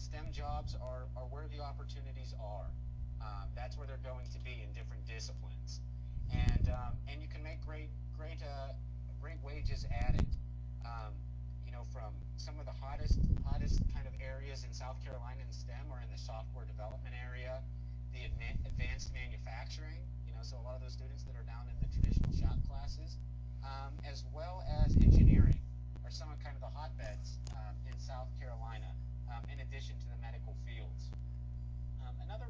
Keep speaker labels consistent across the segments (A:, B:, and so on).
A: STEM jobs are where the opportunities are. That's where they're going to be in different disciplines, and you can make great wages at it. Um, from some of the hottest kind of areas in South Carolina in STEM are in the software development area, the advanced manufacturing. So a lot of those students that are down in the traditional shop classes, as well as engineering, are some of kind of the hotbeds in South Carolina. In addition to the medical fields. Another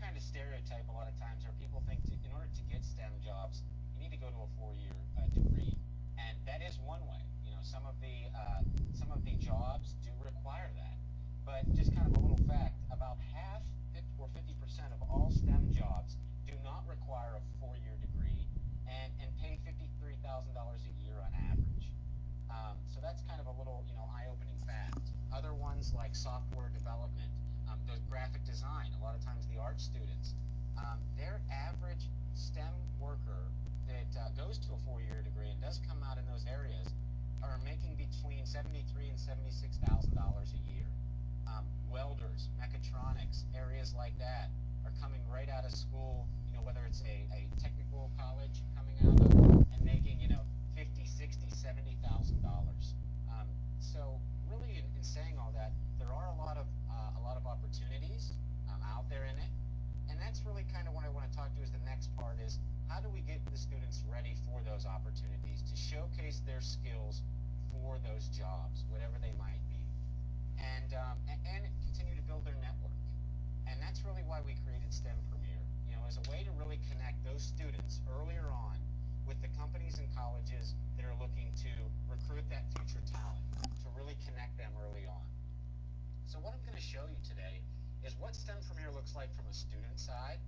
A: kind of stereotype a lot of times are people think in order to get STEM jobs, you need to go to a four-year degree, and that is one way. Some of the jobs do require that, but just kind of a little fact: about half or 50% of all STEM jobs do not require a four-year degree, and pay $53,000 a year on average. So that's kind of a little, eye-opening fact. Other ones like software development, the graphic design, a lot of times the art students, their average STEM worker that goes to a four-year degree and does come out in those areas are making between $73,000 and $76,000 a year. Welders, mechatronics, areas like that are coming right out of school, whether it's a technical college coming out of and making, 50, 60, $70,000. So really, in saying all that, there are a lot of opportunities out there in it, and that's really kind of what I want to talk to. Is the next part is how do we get the students ready for those opportunities to showcase their skills for those jobs, whatever they might be, and continue to build their network. And that's really why we created STEM Premier, as a way to really connect those students earlier on with the companies and colleges that are looking to recruit that future talent, to really connect them early on. So what I'm going to show you today is what STEM Premier looks like from a student side,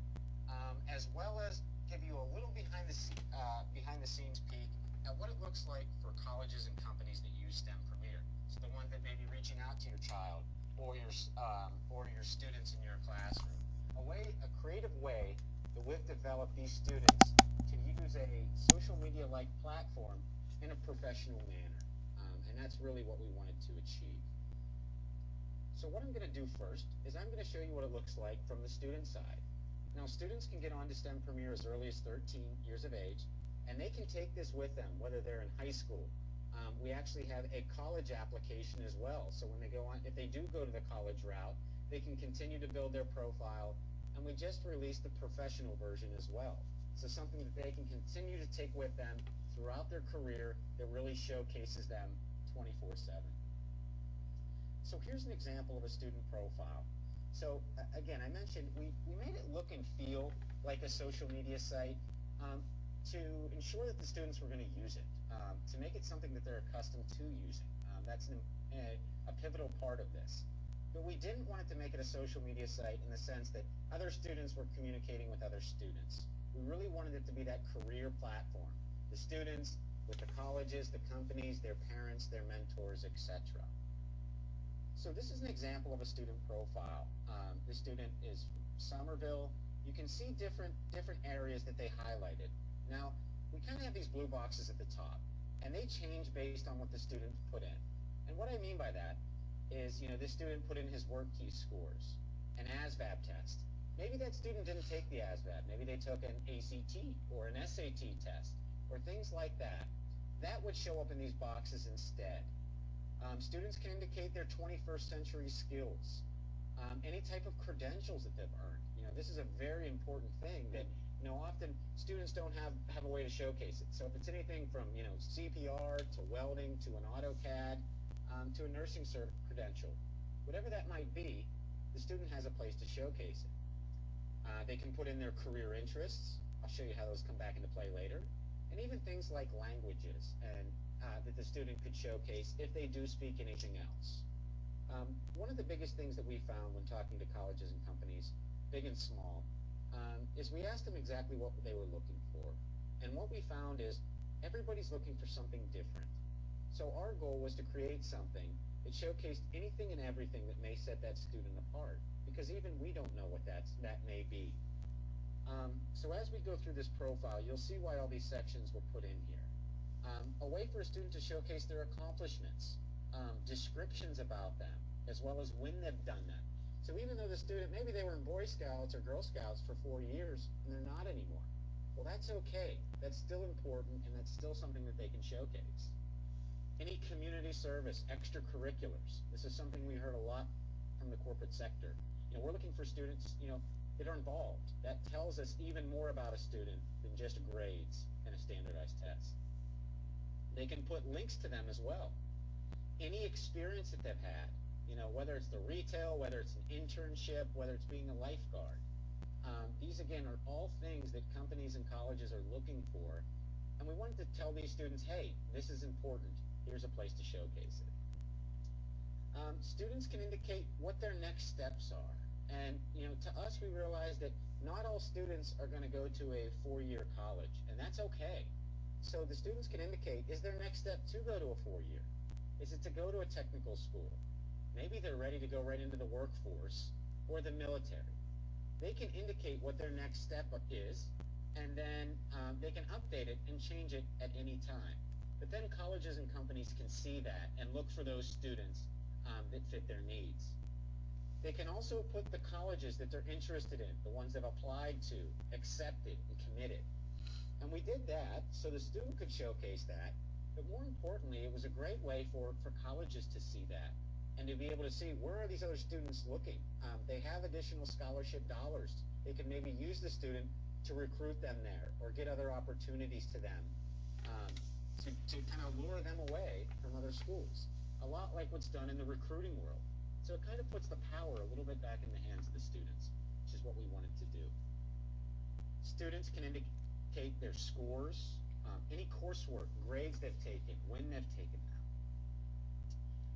A: as well as give you a little behind the scenes peek at what it looks like for colleges and companies that use STEM Premier. So the one that may be reaching out to your child or your students in your classroom. A creative way that we've developed these students to use a social media-like platform in a professional manner, and that's really what we wanted to achieve. So what I'm going to do first is I'm going to show you what it looks like from the student side. Now, students can get onto STEM Premier as early as 13 years of age, and they can take this with them, whether they're in high school. We actually have a college application as well, so when they go on, if they do go to the college route, they can continue to build their profile, and we just released the professional version as well. So something that they can continue to take with them throughout their career that really showcases them 24/7. So here's an example of a student profile. So again, I mentioned we made it look and feel like a social media site to ensure that the students were going to use it, to make it something that they're accustomed to using. That's a pivotal part of this. But we didn't want it to make it a social media site in the sense that other students were communicating with other students. We really wanted it to be that career platform. The students with the colleges, the companies, their parents, their mentors, etc. So this is an example of a student profile. The student is from Somerville. You can see different areas that they highlighted. Now, we kind of have these blue boxes at the top, and they change based on what the student put in. And what I mean by that is, this student put in his work key scores, an ASVAB test. Maybe that student didn't take the ASVAB. Maybe they took an ACT or an SAT test or things like that. That would show up in these boxes instead. Students can indicate their 21st century skills, any type of credentials that they've earned. This is a very important thing that, often students don't have a way to showcase it. So if it's anything from, CPR to welding to an AutoCAD to a nursing cert credential, whatever that might be, the student has a place to showcase it. They can put in their career interests. I'll show you how those come back into play later. And even things like languages and that the student could showcase if they do speak anything else. One of the biggest things that we found when talking to colleges and companies, big and small, is we asked them exactly what they were looking for. And what we found is everybody's looking for something different. So our goal was to create something that showcased anything and everything that may set that student apart, because even we don't know what that may be. So as we go through this profile, you'll see why all these sections were put in here. A way for a student to showcase their accomplishments, descriptions about them, as well as when they've done that. So even though the student, maybe they were in Boy Scouts or Girl Scouts for 4 years and they're not anymore, well, that's okay. That's still important, and that's still something that they can showcase. Any community service, extracurriculars. This is something we heard a lot from the corporate sector. We're looking for students, that are involved. That tells us even more about a student than just grades and a standardized test. They can put links to them as well. Any experience that they've had, whether it's the retail, whether it's an internship, whether it's being a lifeguard. These, again, are all things that companies and colleges are looking for. And we wanted to tell these students, hey, this is important. Here's a place to showcase it. Students can indicate what their next steps are. And, to us, we realize that not all students are going to go to a 4-year college, and that's okay. So the students can indicate, is their next step to go to a 4-year? Is it to go to a technical school? Maybe they're ready to go right into the workforce or the military. They can indicate what their next step is, and then they can update it and change it at any time. But then colleges and companies can see that and look for those students that fit their needs. They can also put the colleges that they're interested in, the ones they've applied to, accepted, and committed. And we did that so the student could showcase that, but more importantly, it was a great way for colleges to see that and to be able to see where are these other students looking. They have additional scholarship dollars. They can maybe use the student to recruit them there or get other opportunities to them to kind of lure them away from other schools. A lot like what's done in the recruiting world. So it kind of puts the power a little bit back in the hands of the students, which is what we wanted to do. Students can indicate their scores, any coursework, grades they've taken, when they've taken them.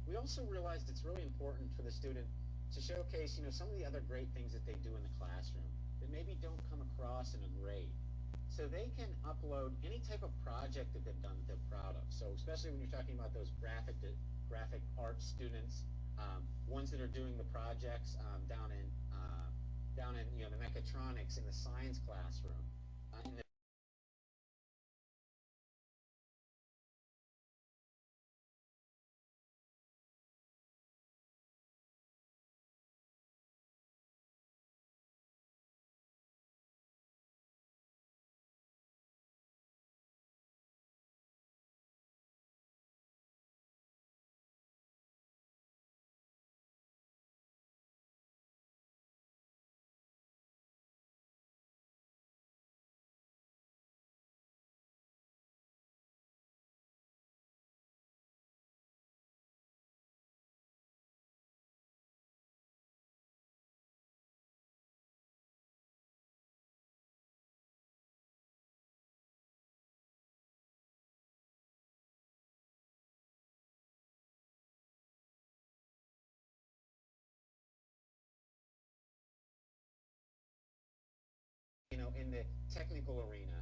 A: We also realized it's really important for the student to showcase, some of the other great things that they do in the classroom that maybe don't come across in a grade. So they can upload any type of project that they've done that they're proud of. So especially when you're talking about those graphic arts students, ones that are doing the projects down in the mechatronics in the science classroom, in the in the technical arena.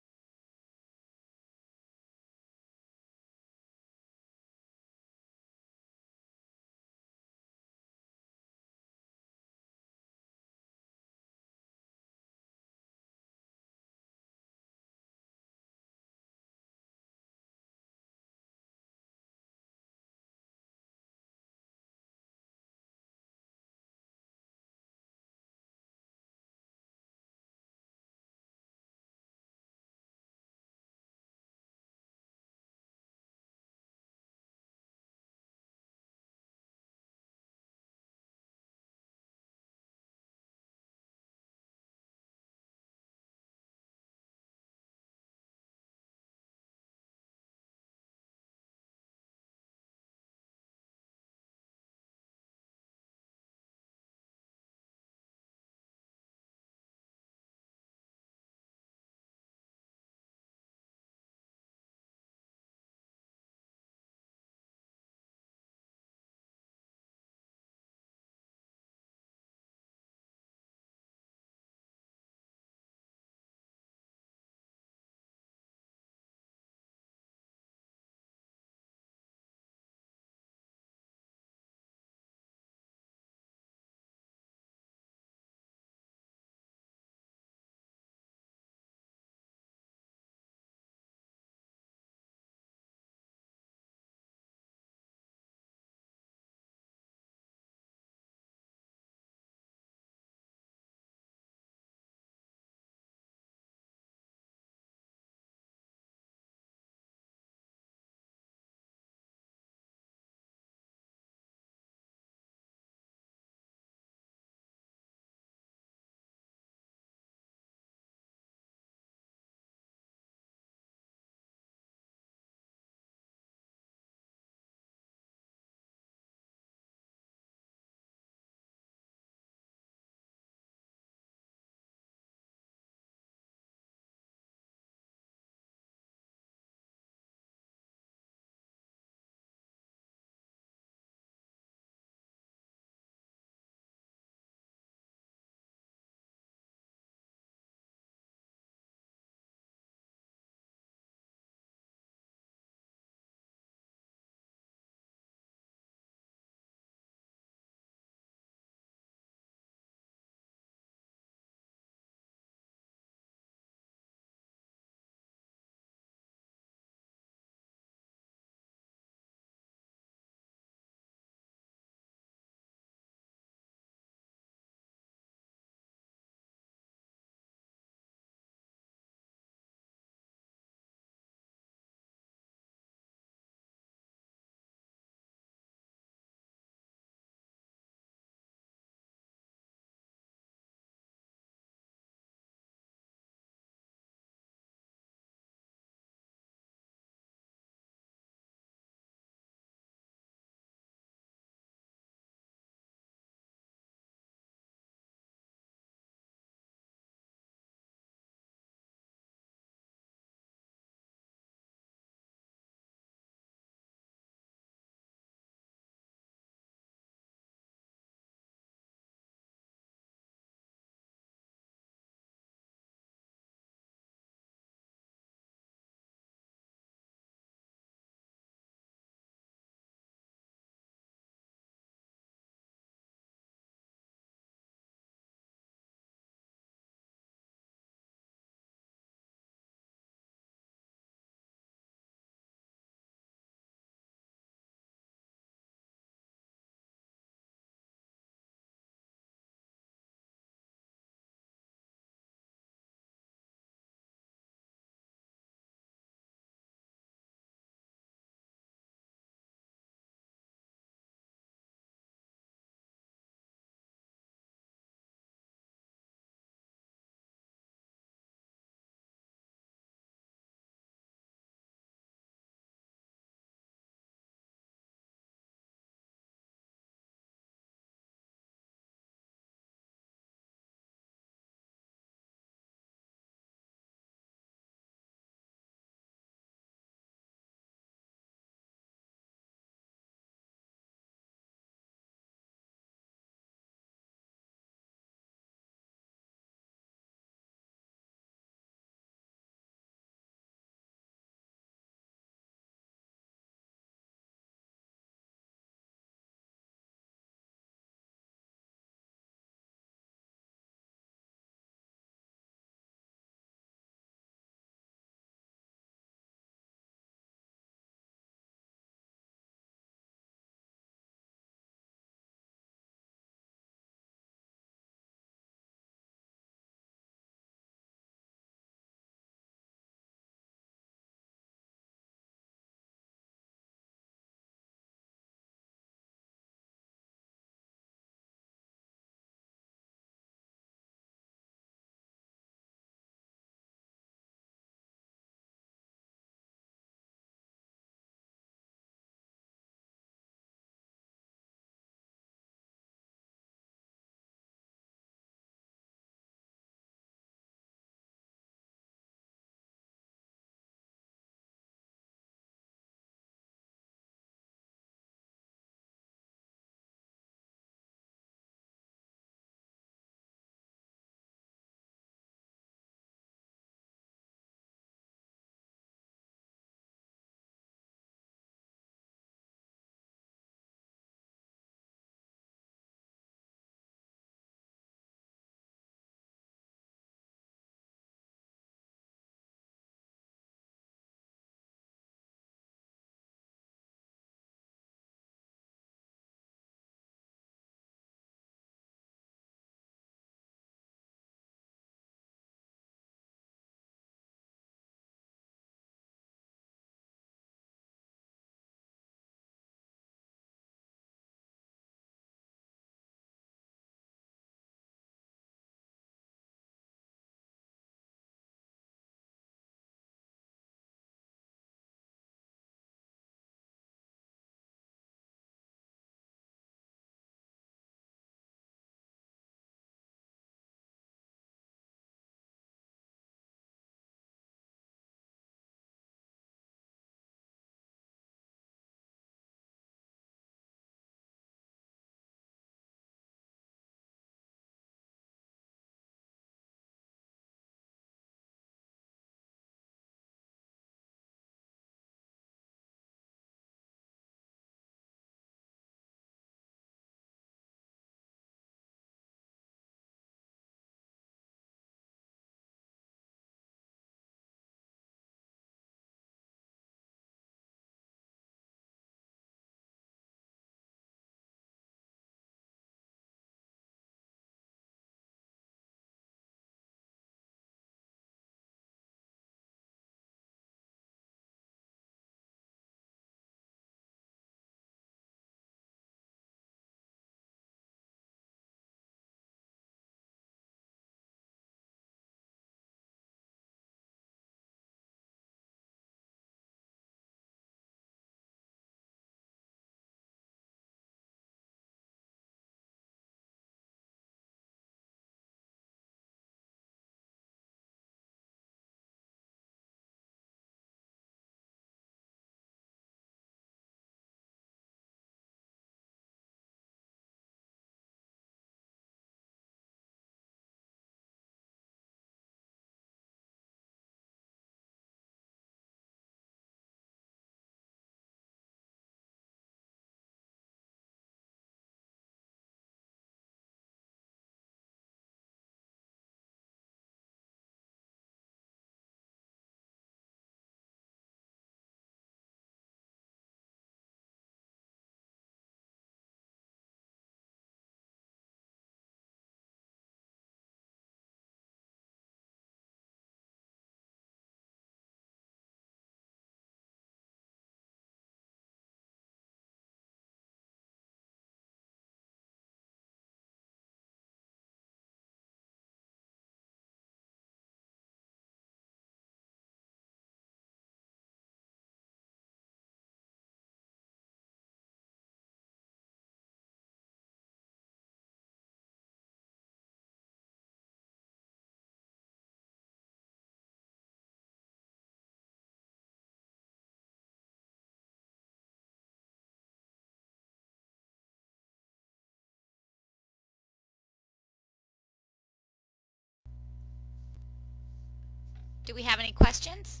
B: Do we have any questions?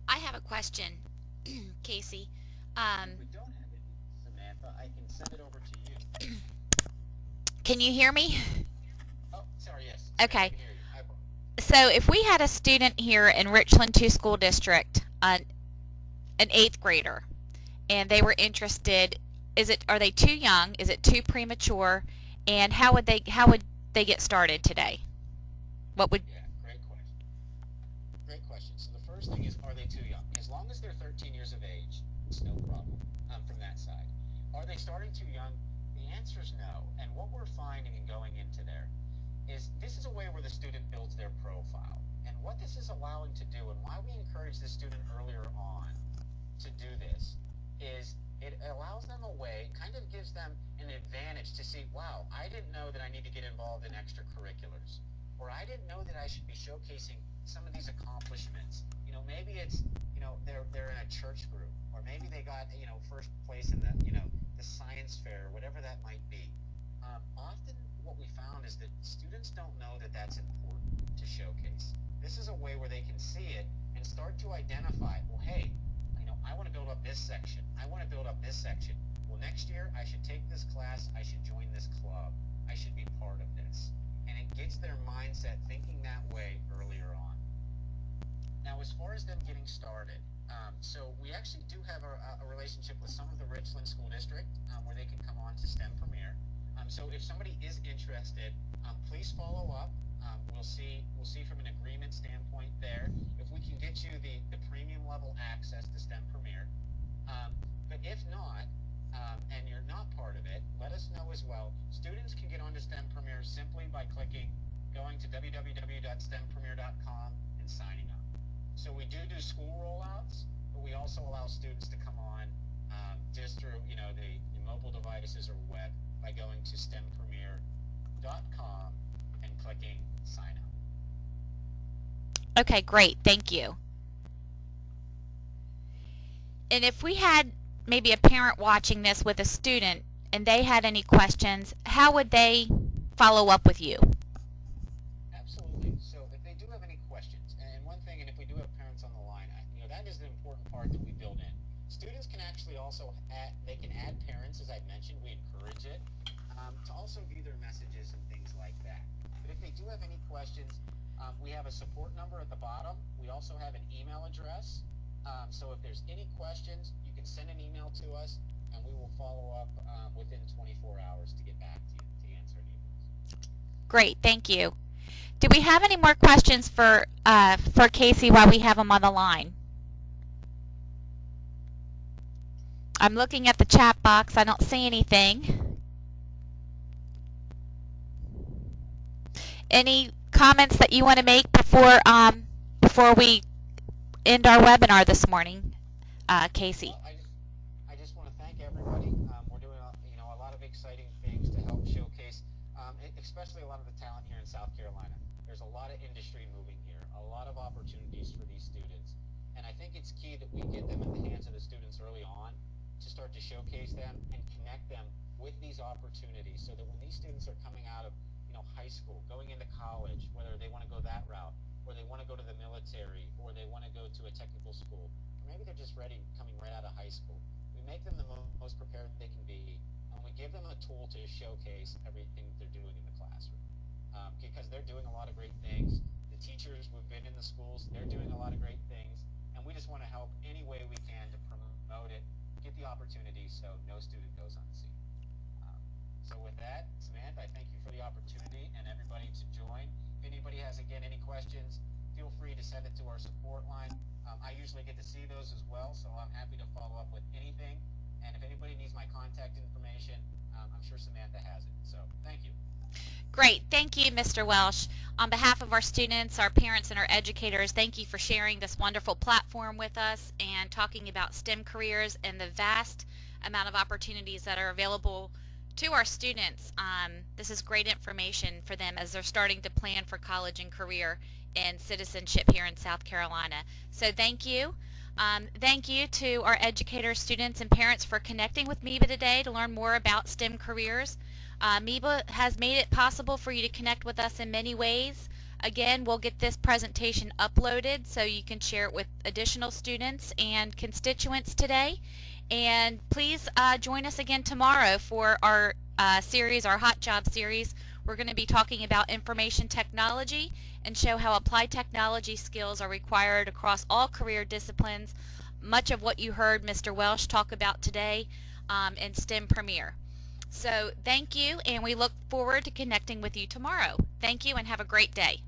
B: I have a question, Casey. Um,
A: If we don't have any, Samantha, I can send it over to you.
B: can you hear me?
A: Oh, sorry, yes, Samantha, I
B: Okay.
A: can hear you.
B: So if we had a student here in Richland 2 School District, an eighth grader, and they were interested, are they too young? Is it too premature? And how would they get started today? What would
A: Yeah, great question. Great question. So the first thing is, are they too young? As long as they're 13 years of age, it's no problem from that side. Are they starting too young? The answer is no. And what we're finding and going into there is this is a way where the student builds their profile. And what this is allowing to do, and why we encourage the student earlier on to do this, is it allows them a way, kind of gives them an advantage to see, wow, I didn't know that I need to get involved in extracurriculars, or I didn't know that I should be showcasing some of these accomplishments. Maybe it's, they're in a church group, or maybe they got, first place in the science fair, whatever that might be. Often what we found is that students don't know that that's important to showcase. This is a way where they can see it and start to identify, well, hey, I want to build up this section. I want to build up this section. Well, next year I should take this class. I should join this club. I should be part of this. And it gets their mindset thinking that way earlier on. Now, as far as them getting started, so we actually do have a relationship with some of the Richland School District where they can come on to STEM Premier. So if somebody is interested, please follow up. We'll see from an agreement standpoint there if we can get you the premium level access to STEM Premier. But if not, and you're not part of it, let us know as well. Students can get onto STEM Premier simply by going to www.stempremier.com and signing up. So we do school rollouts, but we also allow students to come on just through the mobile devices or web by going to stempremier.com and clicking sign up.
B: Okay, great. Thank you. And if we had maybe a parent watching this with a student and they had any questions, how would they follow up with you?
A: Absolutely. So if they do have any questions, and one thing, and if we do have parents on the line, that is the important part that we build in. Students can actually also they can add parents, as I mentioned. We encourage it to also view their messages and things like that. But if they do have any questions, we have a support number at the bottom. We also have an email address. So if there's any questions, you can send an email to us, and we will follow up within 24 hours to get back to you to answer any of those.
B: Great, thank you. Do we have any more questions for Casey while we have him on the line? I'm looking at the chat box. I don't see anything. Any comments that you want to make before we end our webinar this morning, Casey?
A: Well, I just want to thank everybody. We're doing a lot of exciting things to help showcase, especially a lot of the talent here in South Carolina. There's a lot of industry moving here, a lot of opportunities for these students, and I think it's key that we get them in the hands of the students early on to start to showcase them and connect them with these opportunities, so that when these students are coming out of high school, going into college, whether they want to go that route, or they want to go to the military, or they want to go to a technical school, or maybe they're just ready coming right out of high school. We make them the most prepared they can be, and we give them a tool to showcase everything that they're doing in the classroom. Because they're doing a lot of great things. The teachers who've been in the schools, they're doing a lot of great things, and we just want to help any way we can to promote it, get the opportunity so no student goes unseen. So with that, Samantha, I thank you for the opportunity and everybody to join. If anybody has, again, any questions, feel free to send it to our support line. I usually get to see those as well, so I'm happy to follow up with anything. And if anybody needs my contact information, I'm sure Samantha has it. So thank you.
B: Great. Thank you, Mr. Welsh. On behalf of our students, our parents, and our educators, thank you for sharing this wonderful platform with us and talking about STEM careers and the vast amount of opportunities that are available to our students. This is great information for them as they're starting to plan for college and career and citizenship here in South Carolina. So thank you. Thank you to our educators, students, and parents for connecting with MEBA today to learn more about STEM careers. MEBA has made it possible for you to connect with us in many ways. Again, we'll get this presentation uploaded so you can share it with additional students and constituents today. And please join us again tomorrow for our series, our Hot Job series. We're going to be talking about information technology and show how applied technology skills are required across all career disciplines, much of what you heard Mr. Welsh talk about today in STEM Premier. So thank you, and we look forward to connecting with you tomorrow. Thank you, and have a great day.